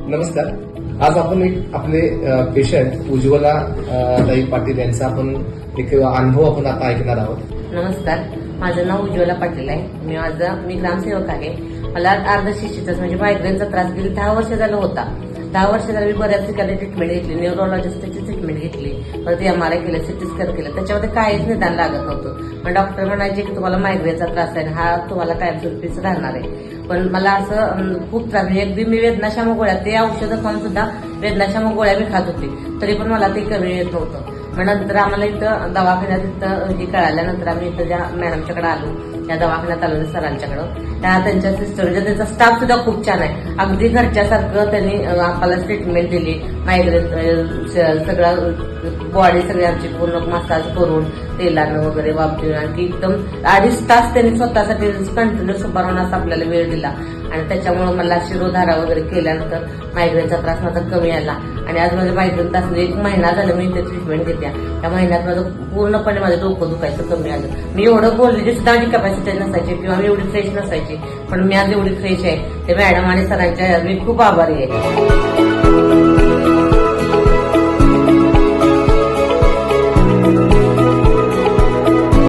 नमस्कार. आज आपण एक आपले पेशंट उज्ज्वला ताई पाटील यांचा आपण एक अनुभव आपण आता ऐकणार आहोत. नमस्कार, माझं नाव उज्ज्वला पाटील आहे. मी ग्रामसेवक आहे. मला अर्धशिष्टीचा म्हणजे मायग्रेनचा त्रास गेली 10 वर्ष झालं होता. 10 वर्ष झालं मी बऱ्याच ठिकाणी ट्रीटमेंट घेतली, न्यूरोलॉजिस्टची ट्रीटमेंट घेतली, परत MRI केलं, सिटी स्कॅन केलं, त्याच्यामध्ये काहीच निदान लागत नव्हतं. पण डॉक्टर म्हणायचे की तुम्हाला मायग्रेनचा त्रास आहे, हा तुम्हाला कायमस्वरूपीच राहणार आहे. पण मला असं खूप त्रास, अगदी मी वेदनाशामक गोळ्या, ते औषधं खाऊन सुद्धा वेदनाशामक गोळ्या मी खात होते, तरी पण मला ते कमी येत नव्हतं. मग नंतर आम्हाला इथं दवाखान्यात इथं हे कळाल्यानंतर आम्ही इथं ज्या मॅडमच्याकडे आलो, त्या दवाखान्यात आलो सरांच्याकडं, त्यांच्या सिस्टर म्हणजे त्यांचा स्टाफ सुद्धा खूप छान आहे. अगदी घरच्यासारखं त्यांनी आपल्याला ट्रीटमेंट दिली. मायग्रेन सगळं बॉडी सगळी आमची पूर्ण मसाज करून तेलानं वगैरे वापरून आणखी एकदम 2.5 तास त्यांनी स्वतःसाठी कंटिन्यूस उभारून असं आपल्याला वेळ दिला. आणि त्याच्यामुळे मला शिरोधारा वगैरे केल्यानंतर मायग्रेनचा त्रास माझा कमी आला. आणि आज माझं मायग्रेन त्रास 1 महिना झालं मी इथे ट्रीटमेंट घेते. त्या महिन्यात माझं पूर्णपणे माझं डोकं दुखायचं कमी आलं. मी एवढं बोलले सुद्धा माझी कॅपॅसिटी नसायची किंवा मी एवढी फ्रेश नसायची, पण मी आज एवढी फ्रेश आहे. ते मॅडम आणि सरांच्या मी खूप आभारी आहे.